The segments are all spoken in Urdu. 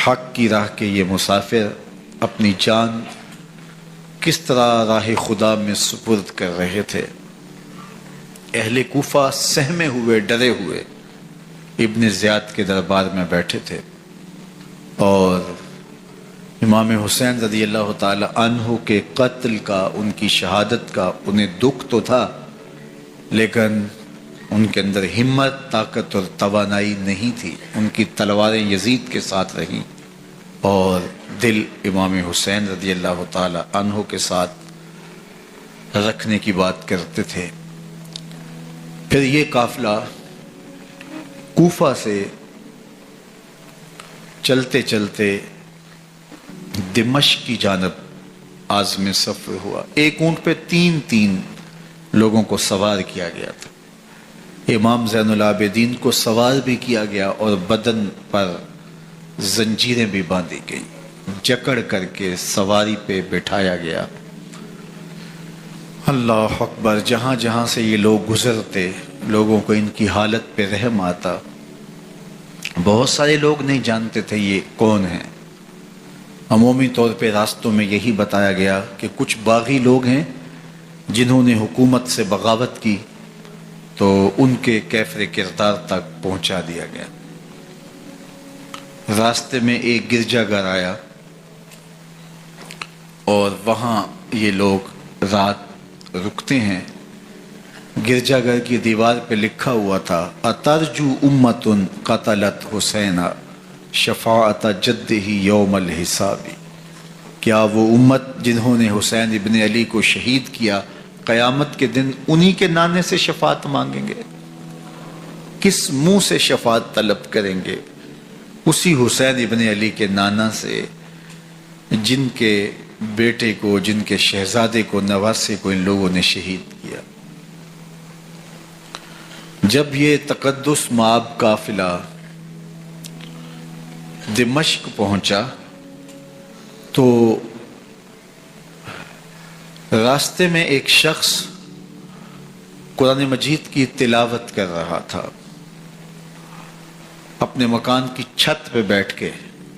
حق کی راہ کے یہ مسافر اپنی جان کس طرح راہ خدا میں سپرد کر رہے تھے۔ اہل کوفہ سہمے ہوئے ڈرے ہوئے ابن زیاد کے دربار میں بیٹھے تھے، اور امام حسین رضی اللہ تعالی عنہ کے قتل کا، ان کی شہادت کا انہیں دکھ تو تھا، لیکن ان کے اندر ہمت، طاقت اور توانائی نہیں تھی۔ ان کی تلواریں یزید کے ساتھ رہیں اور دل امام حسین رضی اللہ تعالی عنہ کے ساتھ رکھنے کی بات کرتے تھے۔ پھر یہ قافلہ کوفہ سے چلتے چلتے دمشق کی جانب عازم سفر ہوا۔ ایک اونٹ پہ تین لوگوں کو سوار کیا گیا تھا۔ امام زین العابدین کو سوار بھی کیا گیا اور بدن پر زنجیریں بھی باندھی گئی، جکڑ کر کے سواری پہ بٹھایا گیا۔ اللہ اکبر! جہاں جہاں سے یہ لوگ گزرتے، لوگوں کو ان کی حالت پہ رحم آتا۔ بہت سارے لوگ نہیں جانتے تھے یہ کون ہیں۔ عمومی طور پہ راستوں میں یہی بتایا گیا کہ کچھ باغی لوگ ہیں جنہوں نے حکومت سے بغاوت کی، تو ان کے کیفر کردار تک پہنچا دیا گیا۔ راستے میں ایک گرجا گھر آیا اور وہاں یہ لوگ رات رکتے ہیں۔ گرجا گھر کی دیوار پہ لکھا ہوا تھا: اترجو امت قتلت حسین شفاعت جدہ یوم الحساب۔ کیا وہ امت جنہوں نے حسین ابن علی کو شہید کیا قیامت کے دن انہی کے نانے سے شفاعت مانگیں گے؟ کس منہ سے شفاعت طلب کریں گے؟ اسی حسین ابن علی کے نانا سے، جن کے بیٹے کو، جن کے شہزادے کو، نواسے کو ان لوگوں نے شہید کیا۔ جب یہ تقدس مآب قافلہ دمشق پہنچا تو راستے میں ایک شخص قرآن مجید کی تلاوت کر رہا تھا۔ اپنے مکان کی چھت پہ بیٹھ کے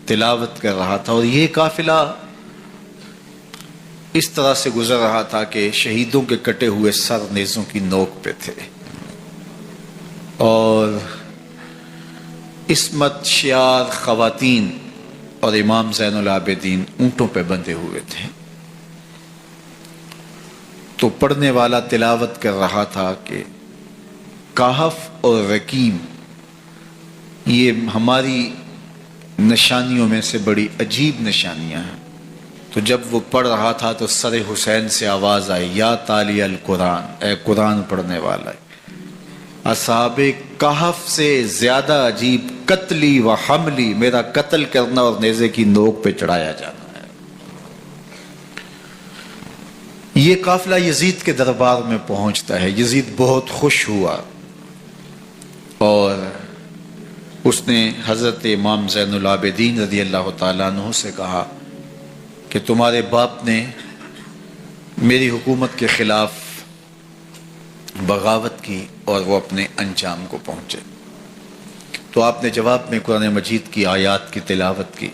تلاوت کر رہا تھا، اور یہ قافلہ اس طرح سے گزر رہا تھا کہ شہیدوں کے کٹے ہوئے سر نیزوں کی نوک پہ تھے، اور عصمت شیار خواتین اور امام زین العابدین اونٹوں پہ بندھے ہوئے تھے۔ تو پڑھنے والا تلاوت کر رہا تھا کہ کہف اور رقیم یہ ہماری نشانیوں میں سے بڑی عجیب نشانیاں ہیں۔ تو جب وہ پڑھ رہا تھا تو سر حسین سے آواز آئی: یا تالی القرآن، اے قرآن پڑھنے والا، اصحاب کہف سے زیادہ عجیب قتلی و حملی، میرا قتل کرنا اور نیزے کی نوک پہ چڑھایا جانا ہے۔ یہ قافلہ یزید کے دربار میں پہنچتا ہے۔ یزید بہت خوش ہوا اور اس نے حضرت امام زین العابدین رضی اللہ تعالیٰ عنہ سے کہا کہ تمہارے باپ نے میری حکومت کے خلاف بغاوت کی اور وہ اپنے انجام کو پہنچے۔ تو آپ نے جواب میں قرآن مجید کی آیات کی تلاوت کی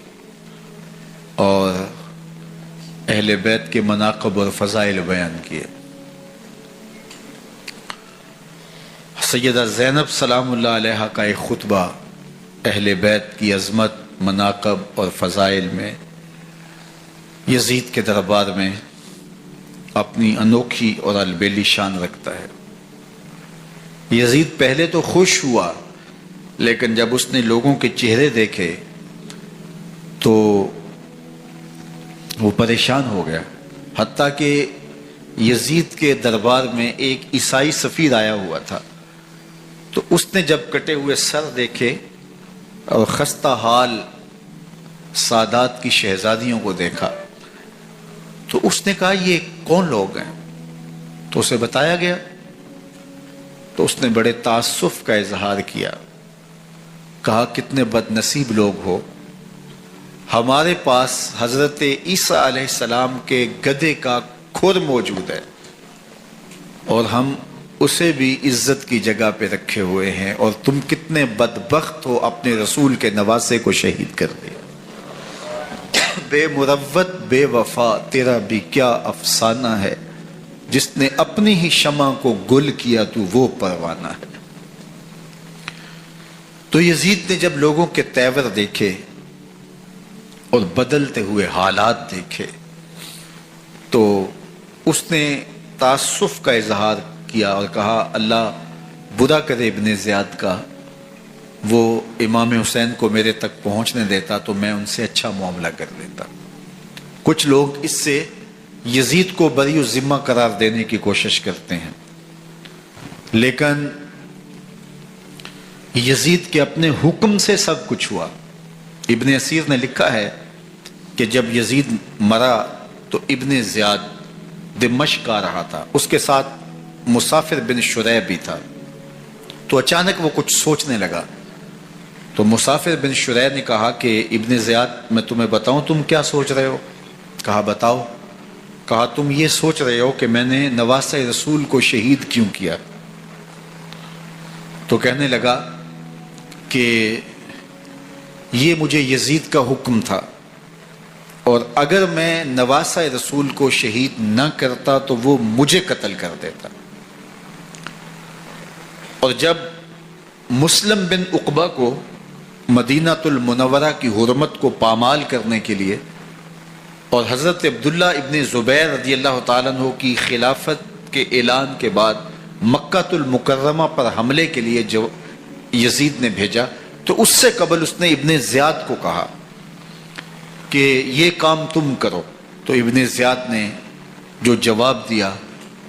اور اہل بیت کے مناقب اور فضائل بیان کیے۔ سیدہ زینب سلام اللہ علیہا کا ایک خطبہ اہل بیت کی عظمت، مناقب اور فضائل میں یزید کے دربار میں اپنی انوکھی اور البیلی شان رکھتا ہے۔ یزید پہلے تو خوش ہوا، لیکن جب اس نے لوگوں کے چہرے دیکھے تو وہ پریشان ہو گیا۔ حتیٰ کہ یزید کے دربار میں ایک عیسائی سفیر آیا ہوا تھا، تو اس نے جب کٹے ہوئے سر دیکھے اور خستہ حال سادات کی شہزادیوں کو دیکھا تو اس نے کہا یہ کون لوگ ہیں؟ تو اسے بتایا گیا، تو اس نے بڑے تعصف کا اظہار کیا، کہا کتنے بد نصیب لوگ ہو، ہمارے پاس حضرت عیسیٰ علیہ السلام کے گدھے کا کھر موجود ہے اور ہم اسے بھی عزت کی جگہ پہ رکھے ہوئے ہیں، اور تم کتنے بدبخت ہو، اپنے رسول کے نواسے کو شہید کر دیا۔ بے مروت بے وفا تیرا بھی کیا افسانہ ہے، جس نے اپنی ہی شمع کو گل کیا تو وہ پروانہ ہے۔ تو یزید نے جب لوگوں کے تیور دیکھے اور بدلتے ہوئے حالات دیکھے تو اس نے تاسف کا اظہار کیا اور کہا اللہ برا کرے ابن زیاد کا، وہ امام حسین کو میرے تک پہنچنے دیتا تو میں ان سے اچھا معاملہ کر لیتا۔ کچھ لوگ اس سے یزید کو بری الذمہ قرار دینے کی کوشش کرتے ہیں، لیکن یزید کے اپنے حکم سے سب کچھ ہوا۔ ابن اسیر نے لکھا ہے کہ جب یزید مرا تو ابن زیاد دمشق آ رہا تھا، اس کے ساتھ مسافر بن شریح بھی تھا، تو اچانک وہ کچھ سوچنے لگا۔ تو مسافر بن شریح نے کہا کہ ابن زیاد میں تمہیں بتاؤں تم کیا سوچ رہے ہو؟ کہا بتاؤ۔ کہا تم یہ سوچ رہے ہو کہ میں نے نواسہ رسول کو شہید کیوں کیا؟ تو کہنے لگا کہ یہ مجھے یزید کا حکم تھا، اور اگر میں نواسہ رسول کو شہید نہ کرتا تو وہ مجھے قتل کر دیتا۔ اور جب مسلم بن عقبہ کو مدینہ المنورہ کی حرمت کو پامال کرنے کے لیے اور حضرت عبداللہ ابن زبیر رضی اللہ تعالیٰ عنہ کی خلافت کے اعلان کے بعد مکہ المکرمہ پر حملے کے لیے جو یزید نے بھیجا، تو اس سے قبل اس نے ابن زیاد کو کہا کہ یہ کام تم کرو۔ تو ابن زیاد نے جو جواب دیا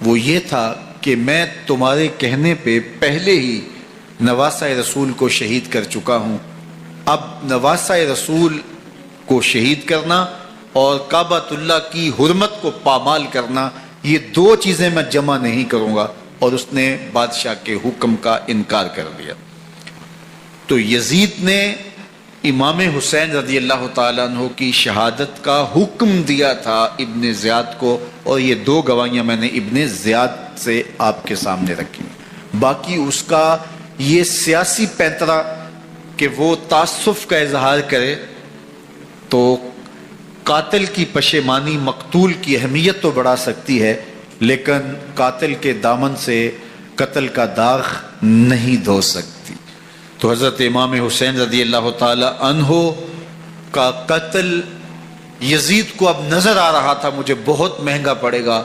وہ یہ تھا کہ میں تمہارے کہنے پہ پہلے ہی نواسہ رسول کو شہید کر چکا ہوں، اب نواسہ رسول کو شہید کرنا اور کعبۃ اللہ کی حرمت کو پامال کرنا، یہ دو چیزیں میں جمع نہیں کروں گا، اور اس نے بادشاہ کے حکم کا انکار کر دیا۔ تو یزید نے امام حسین رضی اللہ تعالیٰ عنہ کی شہادت کا حکم دیا تھا ابن زیاد کو، اور یہ دو گواہیاں میں نے ابن زیاد سے آپ کے سامنے رکھی۔ باقی اس کا یہ سیاسی پینترا کہ وہ تعصب کا اظہار کرے، تو قاتل کی پشیمانی مقتول کی اہمیت تو بڑھا سکتی ہے، لیکن قاتل کے دامن سے قتل کا داغ نہیں دھو سکتی۔ تو حضرت امام حسین رضی اللہ تعالی عنہ کا قتل یزید کو اب نظر آ رہا تھا مجھے بہت مہنگا پڑے گا،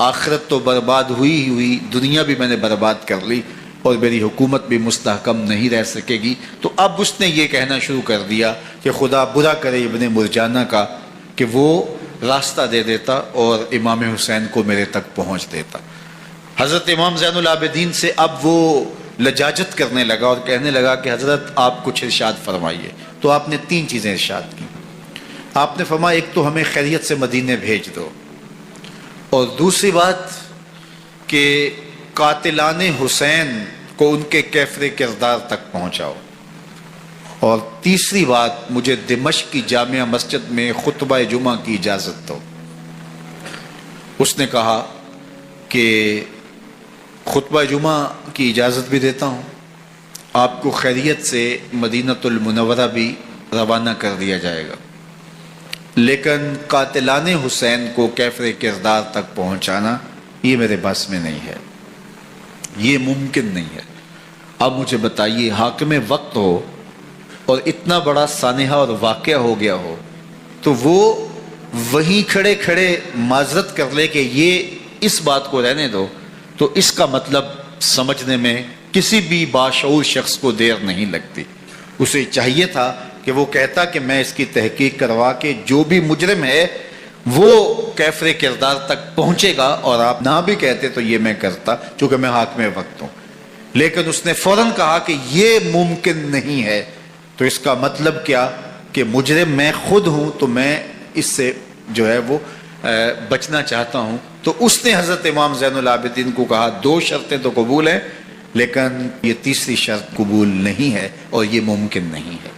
آخرت تو برباد ہوئی ہی ہوئی، دنیا بھی میں نے برباد کر لی اور میری حکومت بھی مستحکم نہیں رہ سکے گی۔ تو اب اس نے یہ کہنا شروع کر دیا کہ خدا برا کرے ابن مرجانہ کا کہ وہ راستہ دے دیتا اور امام حسین کو میرے تک پہنچ دیتا۔ حضرت امام زین العابدین سے اب وہ لجاجت کرنے لگا اور کہنے لگا کہ حضرت آپ کچھ ارشاد فرمائیے۔ تو آپ نے تین چیزیں ارشاد کی۔ آپ نے فرمایا ایک تو ہمیں خیریت سے مدینے بھیج دو، اور دوسری بات کہ قاتلان حسین کو ان کے کیفر کردار تک پہنچاؤ، اور تیسری بات مجھے دمشق کی جامعہ مسجد میں خطبہ جمعہ کی اجازت دو۔ اس نے کہا کہ خطبہ جمعہ کی اجازت بھی دیتا ہوں، آپ کو خیریت سے مدینہ المنورہ بھی روانہ کر دیا جائے گا، لیکن قاتلان حسین کو کیفر کردار تک پہنچانا یہ میرے بس میں نہیں ہے، یہ ممکن نہیں ہے۔ اب مجھے بتائیے حاکم وقت ہو اور اتنا بڑا سانحہ اور واقعہ ہو گیا ہو تو وہ وہیں کھڑے کھڑے معذرت کر لے کہ یہ اس بات کو رہنے دو، تو اس کا مطلب سمجھنے میں کسی بھی باشعور شخص کو دیر نہیں لگتی۔ اسے چاہیے تھا کہ وہ کہتا کہ میں اس کی تحقیق کروا کے جو بھی مجرم ہے وہ کیفر کردار تک پہنچے گا، اور آپ نہ بھی کہتے تو یہ میں کرتا چونکہ میں حاکم وقت ہوں۔ لیکن اس نے فوراً کہا کہ یہ ممکن نہیں ہے، تو اس کا مطلب کیا کہ مجرم میں خود ہوں، تو میں اس سے جو ہے وہ بچنا چاہتا ہوں۔ تو اس نے حضرت امام زین العابدین کو کہا دو شرطیں تو قبول ہیں، لیکن یہ تیسری شرط قبول نہیں ہے اور یہ ممکن نہیں ہے۔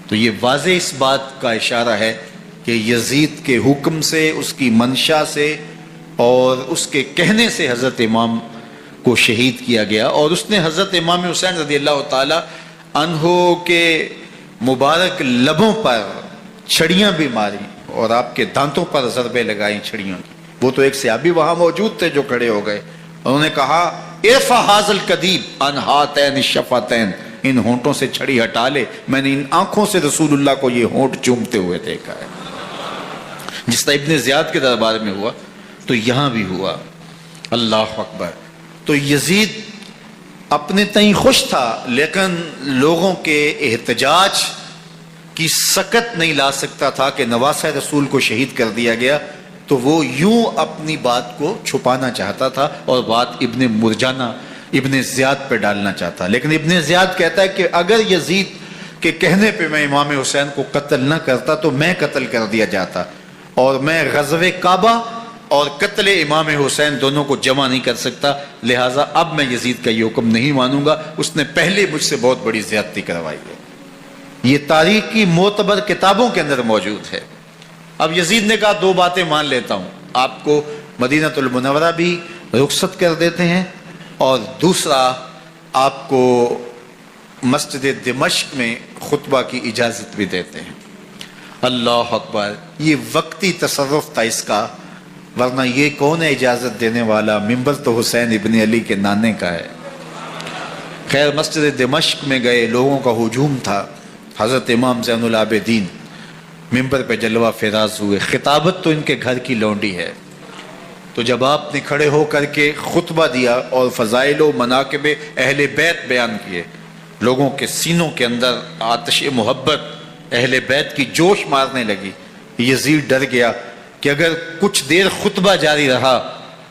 تو یہ واضح اس بات کا اشارہ ہے کہ یزید کے حکم سے، اس کی منشا سے اور اس کے کہنے سے حضرت امام کو شہید کیا گیا، اور اس نے حضرت امام حسین رضی اللہ تعالی عنہ کے مبارک لبوں پر چھڑیاں بھی ماری اور آپ کے دانتوں پر ضربیں لگائیں چھڑیوں کی۔ وہ تو ایک صحابی وہاں موجود تھے جو کھڑے ہو گئے، انہوں نے کہا ارفع ھذا القدیب عن ھاتین الشفتین، ان ہونٹوں سے چھڑی ہٹا لے، میں نے ان آنکھوں سے رسول اللہ کو یہ ہونٹ چومتے ہوئے دیکھا ہے۔ جس طرح ابن زیاد کے دربار میں ہوا تو یہاں بھی ہوا۔ اللہ اکبر۔ تو یزید اپنے تئیں خوش تھا، لیکن لوگوں کے احتجاج کی سکت نہیں لا سکتا تھا کہ نواسہ رسول کو شہید کر دیا گیا، تو وہ یوں اپنی بات کو چھپانا چاہتا تھا اور بات ابن مرجانہ ابن زیاد پہ ڈالنا چاہتا۔ لیکن ابن زیاد کہتا ہے کہ اگر یزید کے کہنے پہ میں امام حسین کو قتل نہ کرتا تو میں قتل کر دیا جاتا، اور میں غزوہ کعبہ اور قتل امام حسین دونوں کو جمع نہیں کر سکتا، لہٰذا اب میں یزید کا یہ حکم نہیں مانوں گا، اس نے پہلے مجھ سے بہت بڑی زیادتی کروائی ہے۔ یہ تاریخ کی معتبر کتابوں کے اندر موجود ہے۔ اب یزید نے کہا دو باتیں مان لیتا ہوں، آپ کو مدینہ المنورہ بھی رخصت کر دیتے ہیں، اور دوسرا آپ کو مسجد دمشق میں خطبہ کی اجازت بھی دیتے ہیں۔ اللہ اکبر۔ یہ وقتی تصرف تھا اس کا، ورنہ یہ کون ہے اجازت دینے والا؟ ممبر تو حسین ابن علی کے نانے کا ہے۔ خیر مسجد دمشق میں گئے، لوگوں کا ہجوم تھا، حضرت امام زین العابدین ممبر پہ جلوہ فراز ہوئے۔ خطابت تو ان کے گھر کی لونڈی ہے، تو جب آپ نے کھڑے ہو کر کے خطبہ دیا اور فضائل و مناقب اہل بیت بیان کیے، لوگوں کے سینوں کے اندر آتش محبت اہل بیت کی جوش مارنے لگی۔ یزید ڈر گیا کہ اگر کچھ دیر خطبہ جاری رہا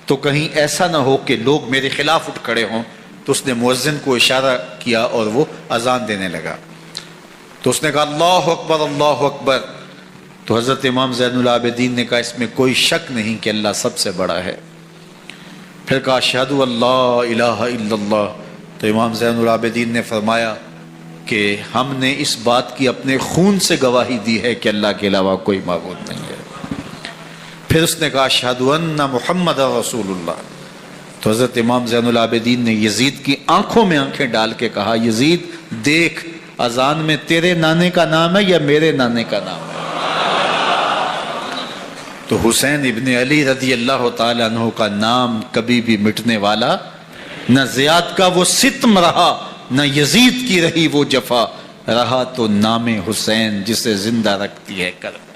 تو کہیں ایسا نہ ہو کہ لوگ میرے خلاف اٹھ کھڑے ہوں، تو اس نے مؤذن کو اشارہ کیا اور وہ اذان دینے لگا۔ تو اس نے کہا اللہ اکبر اللہ اکبر، تو حضرت امام زین العابدین نے کہا اس میں کوئی شک نہیں کہ اللہ سب سے بڑا ہے۔ پھر کہا اشہد ان لا الہ الا اللہ، تو امام زین العابدین نے فرمایا کہ ہم نے اس بات کی اپنے خون سے گواہی دی ہے کہ اللہ کے علاوہ کوئی معبود نہیں ہے۔ پھر اس نے کہا اشہد ان محمد رسول اللہ، تو حضرت امام زین العابدین نے یزید کی آنکھوں میں آنکھیں ڈال کے کہا یزید دیکھ، اذان میں تیرے نانے کا نام ہے یا میرے نانے کا نام ہے؟ تو حسین ابن علی رضی اللہ تعالیٰ عنہ کا نام کبھی بھی مٹنے والا نہ، زیاد کا وہ ستم رہا نہ یزید کی رہی وہ جفا، رہا تو نام حسین جسے زندہ رکھتی ہے کرم۔